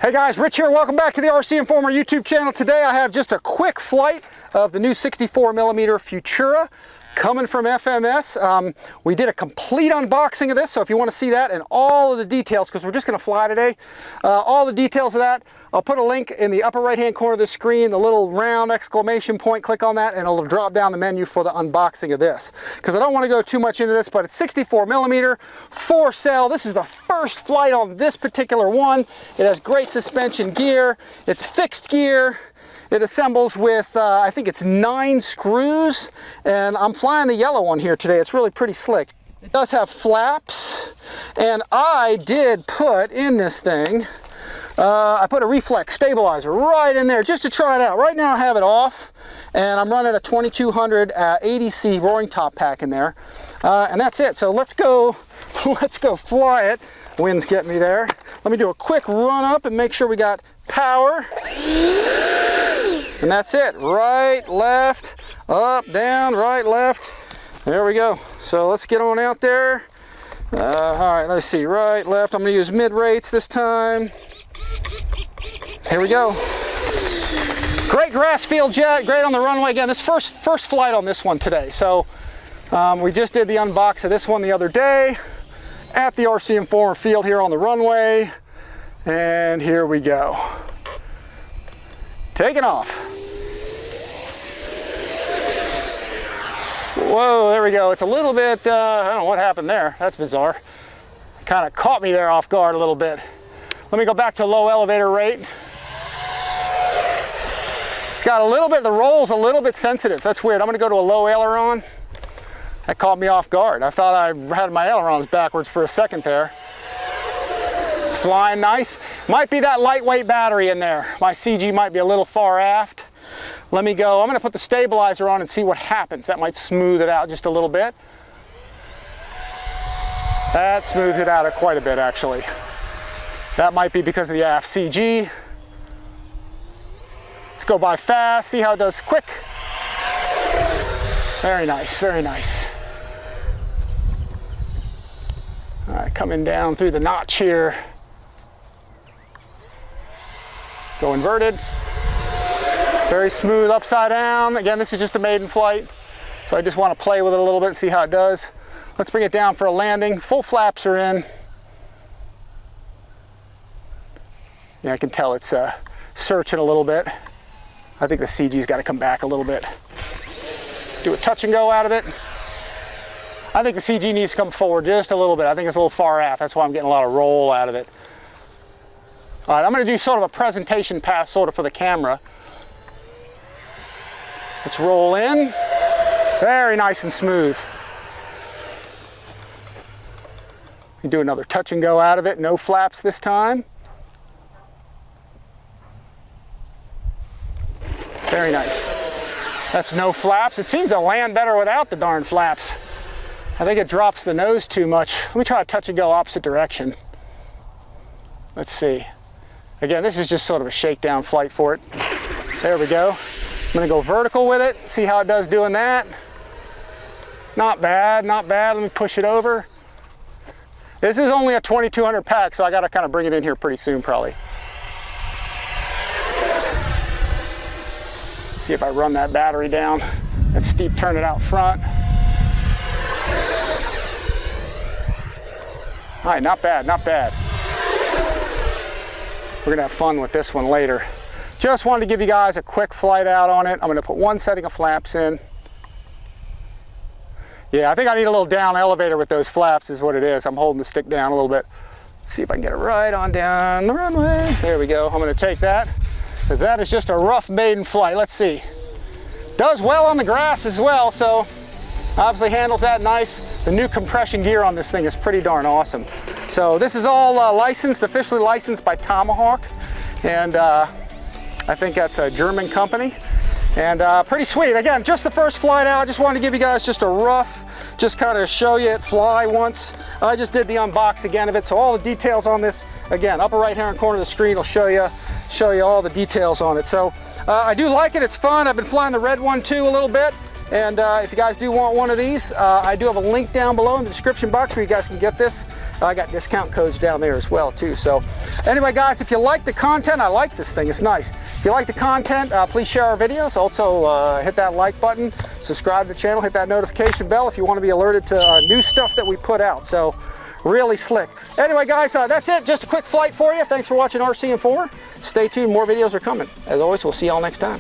Hey guys, Rich here. Welcome back to the RCinformer YouTube channel. Today I have just a quick flight of the new 64mm Futura coming from FMS. We did a complete unboxing of this, so if you want to see that and all of the details, because we're just going to fly today, all the details of that, I'll put a link in the upper right hand corner of the screen, the little round exclamation point, click on that and it'll drop down the menu for the unboxing of this. Because I don't want to go too much into this, but it's 64mm, 4-cell. This is the first flight on this particular one. It has great suspension gear, it's fixed gear. It assembles with, I think it's 9 screws, and I'm flying the yellow one here today. It's really pretty slick. It does have flaps, and I did put in this thing, I put a reflex stabilizer right in there just to try it out. Right now I have it off, and I'm running a 2200 ADC roaring top pack in there, and that's it. So let's go fly it. Wind's getting me there. Let me do a quick run up and make sure we got power. And that's it. Right, left, up, down, right, left. There we go. So let's get on out there. All right, let's see. Right, left. I'm going to use mid rates this time. Here we go. Great grass field jet. Great on the runway. Again, this first flight on this one today. So we just did the unbox of this one the other day at the RCinformer field here on the runway. And here we go. Taking off. Whoa, there we go. It's a little bit, I don't know what happened there. That's bizarre. Kind of caught me there off guard a little bit. Let me go back to low elevator rate. It's got a little bit, the roll's a little bit sensitive. That's weird. I'm going to go to a low aileron. That caught me off guard. I thought I had my ailerons backwards for a second there. It's flying nice. Might be that lightweight battery in there. My CG might be a little far aft. Let me go. I'm going to put the stabilizer on and see what happens. That might smooth it out just a little bit. That smoothed it out quite a bit, actually. That might be because of the aft CG. Let's go by fast, see how it does quick. Very nice, very nice. All right, coming down through the notch here. Go inverted. Very smooth upside down. Again, this is just a maiden flight, so I just want to play with it a little bit and see how it does. Let's bring it down for a landing. Full flaps are in. Yeah, I can tell it's searching a little bit. I think the CG's got to come back a little bit. Do a touch and go out of it. I think the CG needs to come forward just a little bit. I think it's a little far aft. That's why I'm getting a lot of roll out of it. All right, I'm going to do sort of a presentation pass sort of for the camera. Let's roll in. Very nice and smooth. You do another touch and go out of it. No flaps this time. Very nice. That's no flaps. It seems to land better without the darn flaps. I think it drops the nose too much. Let me try a touch and go opposite direction. Let's see. Again, this is just sort of a shakedown flight for it. There we go. I'm going to go vertical with it, see how it does doing that. Not bad, not bad. Let me push it over. This is only a 2200 pack, so I got to kind of bring it in here pretty soon probably. See if I run that battery down. That steep turn it out front. All right, not bad, not bad. We're going to have fun with this one later. Just wanted to give you guys a quick flight out on it. I'm going to put one setting of flaps in. Yeah, I think I need a little down elevator with those flaps is what it is. I'm holding the stick down a little bit. Let's see if I can get it right on down the runway. There we go. I'm going to take that because that is just a rough maiden flight. Let's see. Does well on the grass as well, so obviously handles that nice. The new compression gear on this thing is pretty darn awesome. So this is all licensed, officially licensed by Tomahawk, and I think that's a German company, and pretty sweet. Again, just the first flight out. Just wanted to give you guys just a rough, just kind of show you it fly once. I just did the unbox again of it, so all the details on this, again, upper right hand corner of the screen will show you all the details on it. So I do like it. It's fun. I've been flying the red one too a little bit. And if you guys do want one of these, I do have a link down below in the description box where you guys can get this. I got discount codes down there as well too. So anyway guys, if you like the content, I like this thing, it's nice. If you like the content, please share our videos. Also hit that like button, subscribe to the channel, hit that notification bell if you want to be alerted to new stuff that we put out. So really slick. Anyway guys, that's it. Just a quick flight for you. Thanks for watching RCinformer. Stay tuned, more videos are coming. As always, we'll see y'all next time.